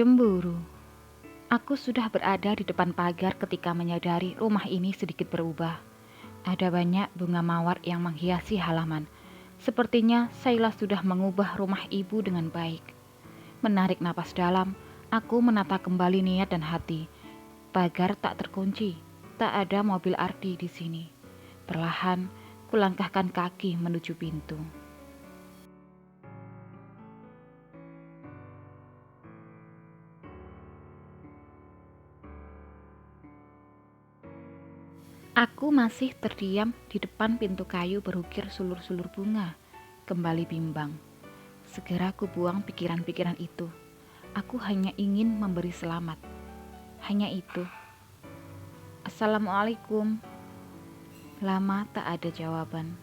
Cemburu. Aku sudah berada di depan pagar ketika menyadari rumah ini sedikit berubah. Ada banyak bunga mawar yang menghiasi halaman. Sepertinya Saila sudah mengubah rumah ibu dengan baik. Menarik napas dalam, aku menata kembali niat dan hati. Pagar tak terkunci, tak ada mobil Ardi di sini. Perlahan, kulangkahkan kaki menuju pintu. Aku masih terdiam di depan pintu kayu berukir sulur-sulur bunga. Kembali bimbang. Segera ku buang pikiran-pikiran itu. Aku hanya ingin memberi selamat. Hanya itu. Assalamualaikum. Lama tak ada jawaban.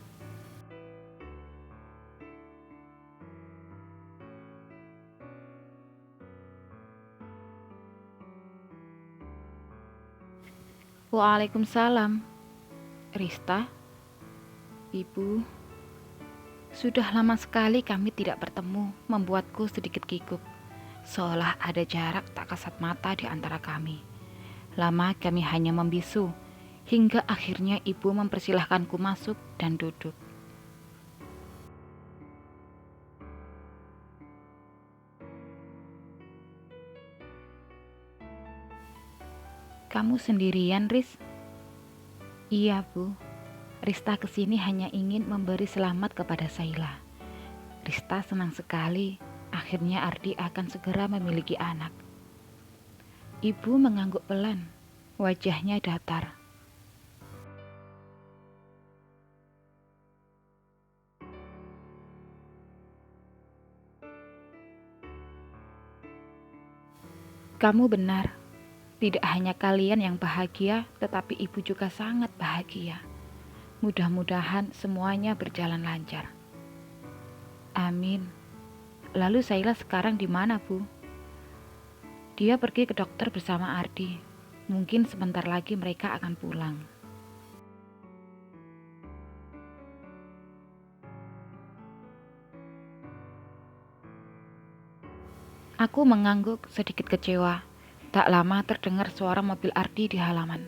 Waalaikumsalam. Rista, ibu. Sudah lama sekali kami tidak bertemu, membuatku sedikit kikuk. Seolah ada jarak tak kasat mata di antara kami. Lama kami hanya membisu, hingga akhirnya ibu mempersilahkanku masuk dan duduk. Kamu sendirian, Riz? Iya, Bu. Rista kesini hanya ingin memberi selamat kepada Saila. Rista senang sekali, akhirnya Ardi akan segera memiliki anak. Ibu mengangguk pelan, wajahnya datar. Kamu benar, tidak hanya kalian yang bahagia, tetapi ibu juga sangat bahagia. Mudah-mudahan semuanya berjalan lancar. Amin. Lalu Saila sekarang di mana, Bu? Dia pergi ke dokter bersama Ardi. Mungkin sebentar lagi mereka akan pulang. Aku mengangguk sedikit kecewa. Tak lama terdengar suara mobil Ardi di halaman.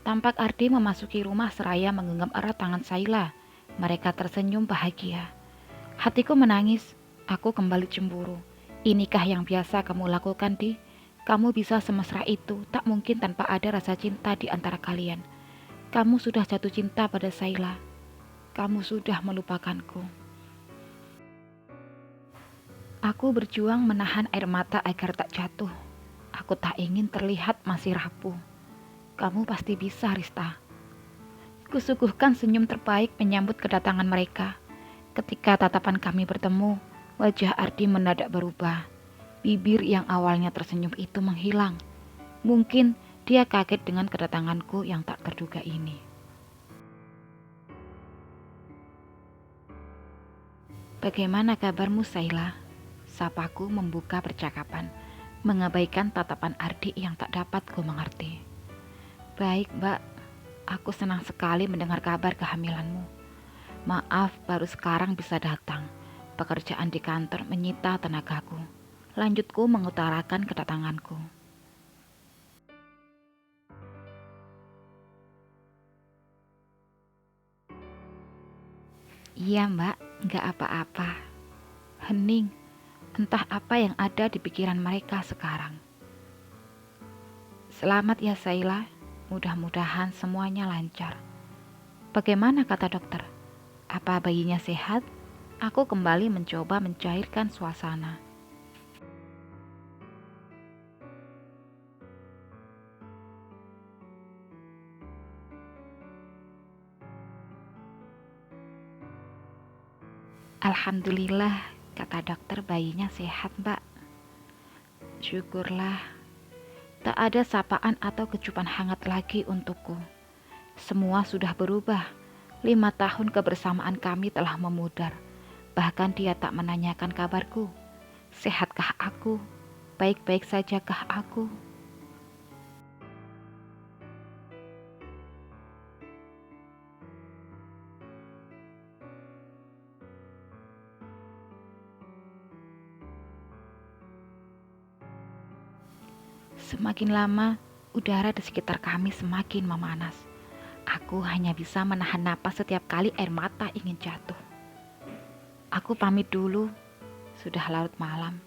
Tampak Ardi memasuki rumah seraya menggenggam erat tangan Saila. Mereka tersenyum bahagia. Hatiku menangis. Aku kembali cemburu. Inikah yang biasa kamu lakukan, Di? Kamu bisa semesra itu, tak mungkin tanpa ada rasa cinta di antara kalian. Kamu sudah jatuh cinta pada Saila. Kamu sudah melupakanku. Aku berjuang menahan air mata agar tak jatuh. Aku tak ingin terlihat masih rapuh. Kamu pasti bisa, Rista. Kusuguhkan senyum terbaik menyambut kedatangan mereka. Ketika tatapan kami bertemu, wajah Ardi mendadak berubah. Bibir yang awalnya tersenyum itu menghilang. Mungkin dia kaget dengan kedatanganku yang tak terduga ini. Bagaimana kabarmu, Saila? Sapaku membuka percakapan, mengabaikan tatapan Ardi yang tak dapat ku mengerti. Baik, Mbak. Aku senang sekali mendengar kabar kehamilanmu. Maaf, baru sekarang bisa datang. Pekerjaan di kantor menyita tenagaku. Lanjutku mengutarakan kedatanganku. Iya, Mbak, nggak apa-apa. Hening, entah apa yang ada di pikiran mereka sekarang. Selamat ya, Saila. Mudah-mudahan semuanya lancar. Bagaimana kata dokter? Apa bayinya sehat? Aku kembali mencoba mencairkan suasana. Alhamdulillah, kata dokter bayinya sehat, Mbak. Syukurlah. Tak ada sapaan atau kecupan hangat lagi untukku. Semua sudah berubah. 5 tahun kebersamaan kami telah memudar. Bahkan dia tak menanyakan kabarku. Sehatkah aku? Baik-baik sajakah aku? Semakin lama, udara di sekitar kami semakin memanas. Aku hanya bisa menahan napas setiap kali air mata ingin jatuh. Aku pamit dulu, sudah larut malam.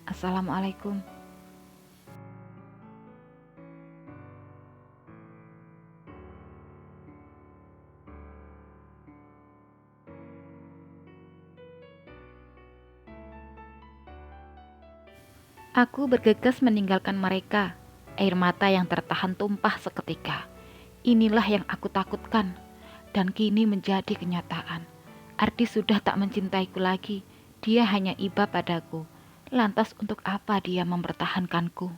Assalamualaikum. Aku bergegas meninggalkan mereka. Air mata yang tertahan tumpah seketika. Inilah yang aku takutkan, dan kini menjadi kenyataan. Ardi sudah tak mencintaiku lagi. Dia hanya iba padaku. Lantas untuk apa dia mempertahankanku?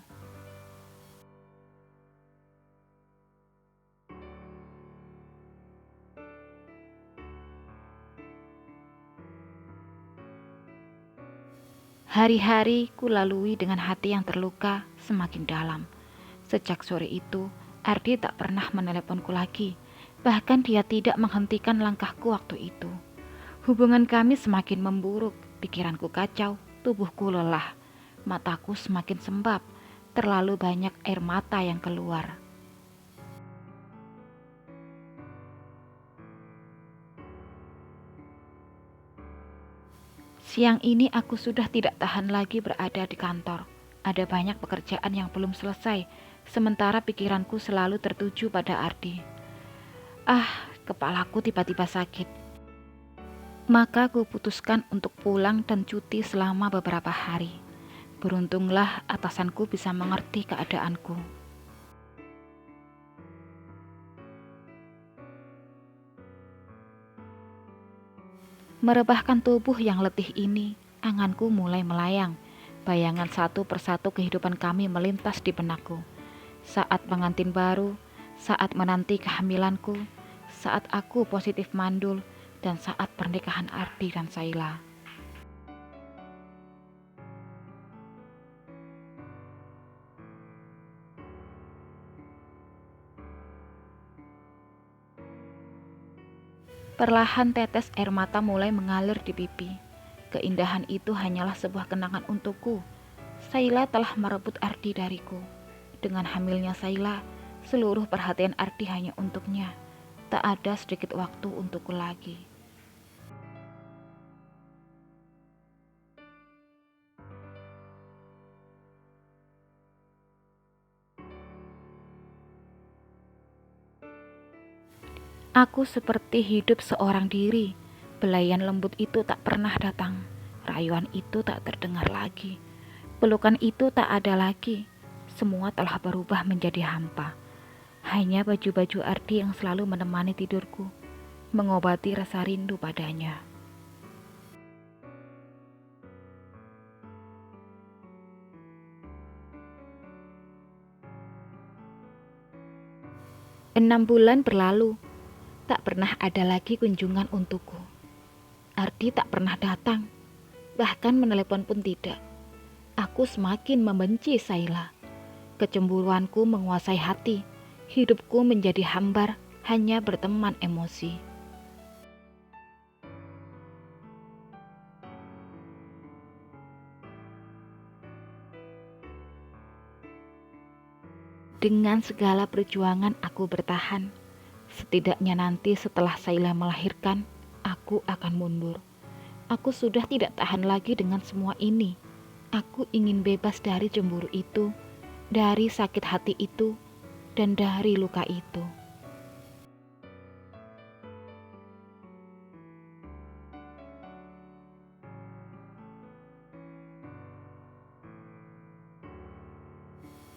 Hari-hari ku lalui dengan hati yang terluka semakin dalam. Sejak sore itu, Ardi tak pernah meneleponku lagi. Bahkan dia tidak menghentikan langkahku waktu itu. Hubungan kami semakin memburuk, pikiranku kacau, tubuhku lelah. Mataku semakin sembab, terlalu banyak air mata yang keluar. Siang ini aku sudah tidak tahan lagi berada di kantor. Ada banyak pekerjaan yang belum selesai, sementara pikiranku selalu tertuju pada Ardi. Kepalaku tiba-tiba sakit. Maka ku putuskan untuk pulang dan cuti selama beberapa hari. Beruntunglah atasanku bisa mengerti keadaanku. Merebahkan tubuh yang letih ini, anganku mulai melayang. Bayangan satu persatu kehidupan kami melintas di benakku. Saat pengantin baru, saat menanti kehamilanku, saat aku positif mandul, dan saat pernikahan Ardi dan Saila. Perlahan tetes air mata mulai mengalir di pipi. Keindahan itu hanyalah sebuah kenangan untukku. Saila telah merebut Ardi dariku. Dengan hamilnya Saila, seluruh perhatian Ardi hanya untuknya. Tak ada sedikit waktu untukku lagi. Aku seperti hidup seorang diri. Belayan lembut itu tak pernah datang. Rayuan itu tak terdengar lagi. Pelukan itu tak ada lagi. Semua telah berubah menjadi hampa. Hanya baju-baju Ardi yang selalu menemani tidurku, mengobati rasa rindu padanya. 6 bulan berlalu, tak pernah ada lagi kunjungan untukku. Ardi tak pernah datang, bahkan menelepon pun tidak. Aku semakin membenci Saila. Kecemburuanku menguasai hati. Hidupku menjadi hambar, hanya berteman emosi. Dengan segala perjuangan aku bertahan. Setidaknya nanti setelah Saila melahirkan, aku akan mundur. Aku sudah tidak tahan lagi dengan semua ini. Aku ingin bebas dari cemburu itu, dari sakit hati itu, dan dari luka itu.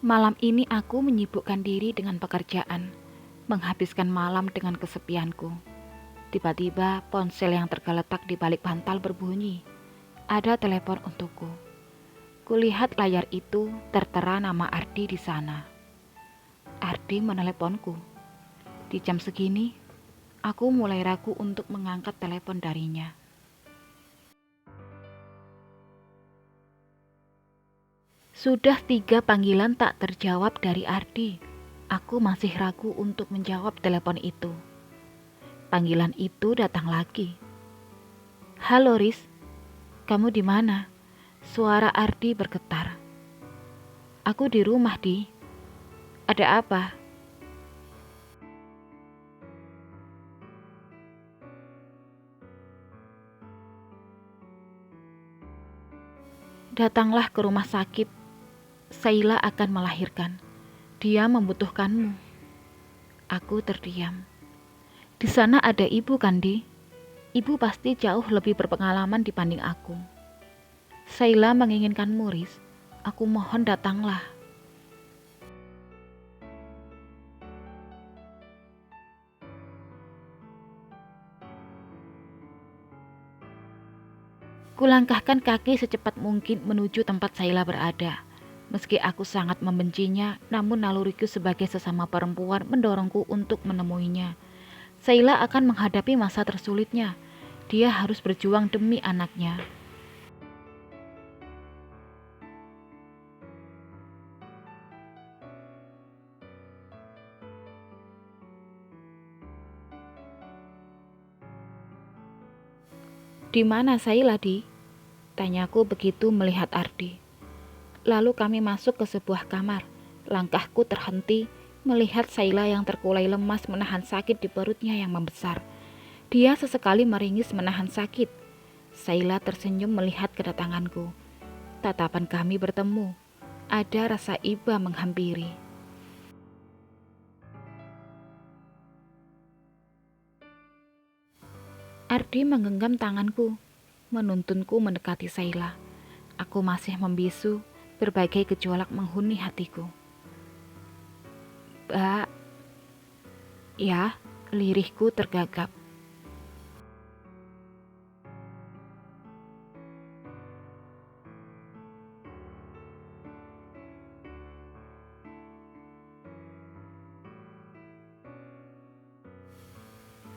Malam ini aku menyibukkan diri dengan pekerjaan, menghabiskan malam dengan kesepianku. Tiba-tiba ponsel yang tergeletak di balik bantal berbunyi. Ada telepon untukku. Kulihat layar itu tertera nama Ardi di sana. Ardi meneleponku. Di jam segini, aku mulai ragu untuk mengangkat telepon darinya. Sudah 3 panggilan tak terjawab dari Ardi. Aku masih ragu untuk menjawab telepon itu. Panggilan itu datang lagi. Halo Riz, kamu di mana? Suara Ardi bergetar. Aku di rumah, Di. Ada apa? Datanglah ke rumah sakit. Saila akan melahirkan. Dia membutuhkanmu. Aku terdiam. Di sana ada ibu kan, Di? Ibu pasti jauh lebih berpengalaman dibanding aku. Saila menginginkanmu, Riz. Aku mohon datanglah. Kulangkahkan kaki secepat mungkin menuju tempat Saila berada. Meski aku sangat membencinya, namun naluriku sebagai sesama perempuan mendorongku untuk menemuinya. Saila akan menghadapi masa tersulitnya. Dia harus berjuang demi anaknya. Di mana Saila, Di? Tanyaku begitu melihat Ardi. Lalu kami masuk ke sebuah kamar. Langkahku terhenti melihat Saila yang terkulai lemas menahan sakit di perutnya yang membesar. Dia sesekali meringis menahan sakit. Saila tersenyum melihat kedatanganku. Tatapan kami bertemu. Ada rasa iba menghampiri. Ardi menggenggam tanganku, menuntunku mendekati Saila. Aku masih membisu, berbagai gejolak menghuni hatiku. Mbak, ya, lirihku tergagap.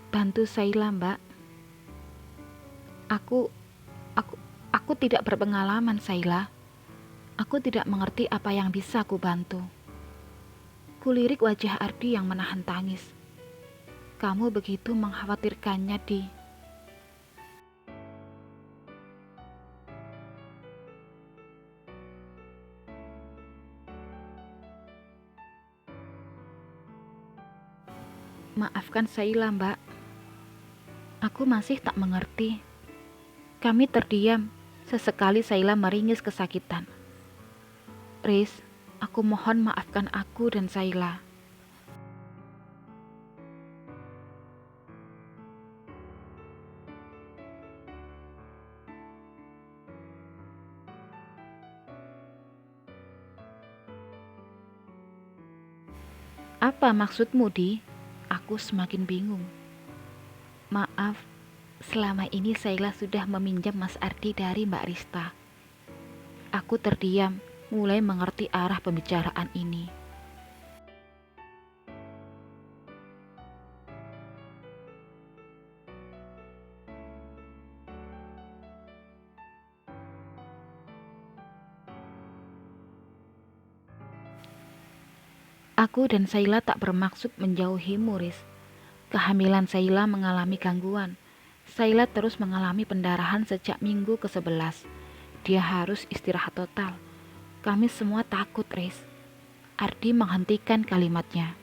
Bantu Saila, Mbak. Aku, aku, aku tidak berpengalaman, Saila. Aku tidak mengerti apa yang bisa aku bantu. Kulirik wajah Ardi yang menahan tangis. Kamu begitu mengkhawatirkannya, Di. Maafkan Saila, Mbak. Aku masih tak mengerti. Kami terdiam. Sesekali Saila meringis kesakitan. Riz, aku mohon maafkan aku dan Saila. Apa maksudmu, Di? Aku semakin bingung. Maaf, selama ini Saila sudah meminjam Mas Ardi dari Mbak Rista. Aku terdiam, mulai mengerti arah pembicaraan ini. Aku dan Saila tak bermaksud menjauhi Muris. Kehamilan Saila mengalami gangguan. Saila terus mengalami pendarahan sejak minggu ke-11. Dia harus istirahat total. Kami semua takut, Riz. Ardi menghentikan kalimatnya.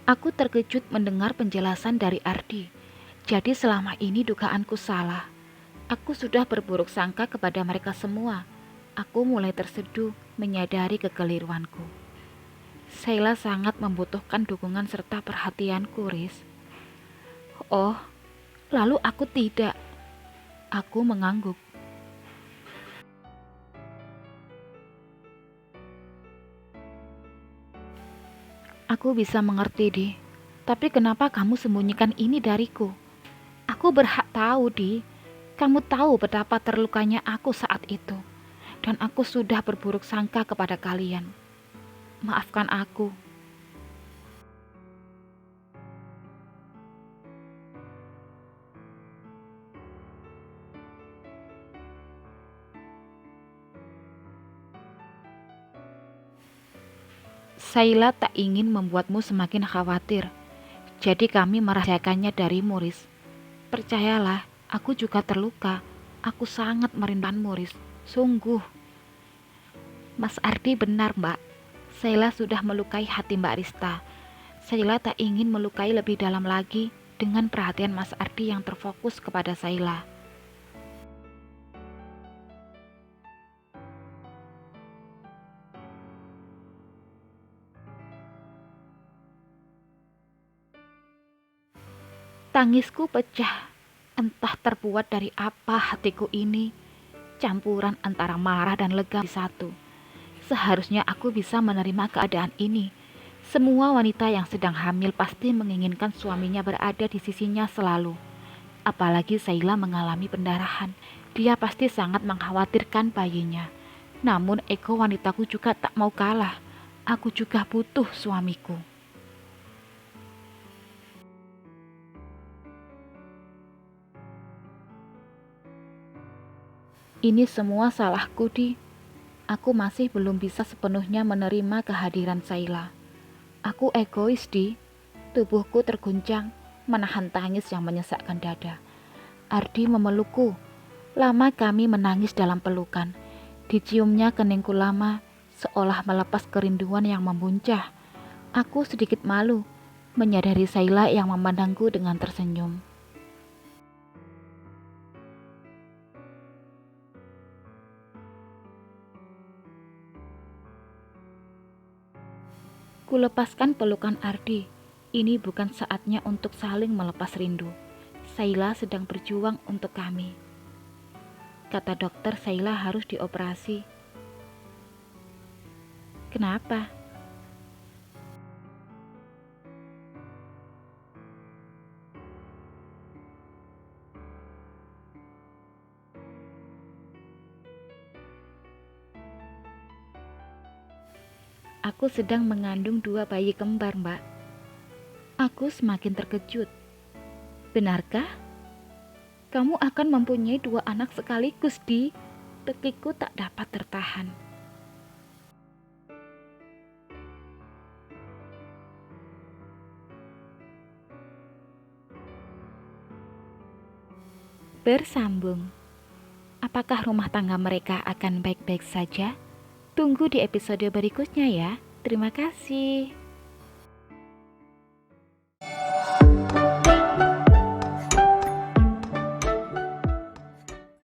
Aku terkejut mendengar penjelasan dari Ardi. Jadi selama ini dugaanku salah. Aku sudah berburuk sangka kepada mereka semua. Aku mulai terseduh menyadari kekeliruanku. Sheila sangat membutuhkan dukungan serta perhatianku, Riz. Oh, lalu aku tidak. Aku mengangguk. Aku bisa mengerti, Di. Tapi kenapa kamu sembunyikan ini dariku? Aku berhak tahu, Di. Kamu tahu betapa terlukanya aku saat itu. Dan aku sudah berburuk sangka kepada kalian. Maafkan aku. Saila tak ingin membuatmu semakin khawatir. Jadi kami merahasiakannya dari Muris. Percayalah, aku juga terluka. Aku sangat merindukan Muris. Sungguh. Mas Ardi benar, Mbak. Sheila sudah melukai hati Mbak Rista. Sheila tak ingin melukai lebih dalam lagi dengan perhatian Mas Ardi yang terfokus kepada Sheila. Tangisku pecah. Entah terbuat dari apa hatiku ini. Campuran antara marah dan lega di satu. Seharusnya aku bisa menerima keadaan ini. Semua wanita yang sedang hamil pasti menginginkan suaminya berada di sisinya selalu. Apalagi Sheila mengalami pendarahan. Dia pasti sangat mengkhawatirkan bayinya. Namun ego wanitaku juga tak mau kalah. Aku juga butuh suamiku. Ini semua salahku, Di. Aku masih belum bisa sepenuhnya menerima kehadiran Sheila. Aku egois, Di. Tubuhku terguncang, menahan tangis yang menyesakkan dada. Ardi memelukku. Lama kami menangis dalam pelukan. Diciumnya keningku lama, seolah melepas kerinduan yang membuncah. Aku sedikit malu, menyadari Sheila yang memandangku dengan tersenyum. Kulepaskan pelukan Ardi. Ini bukan saatnya untuk saling melepas rindu. Sheila sedang berjuang untuk kami. Kata dokter, Sheila harus dioperasi. Kenapa? Aku sedang mengandung 2 bayi kembar, Mbak. Aku semakin terkejut. Benarkah? Kamu akan mempunyai 2 anak sekaligus, Di. Dekiku tak dapat tertahan. Bersambung. Apakah rumah tangga mereka akan baik-baik saja? Tunggu di episode berikutnya ya. Terima kasih.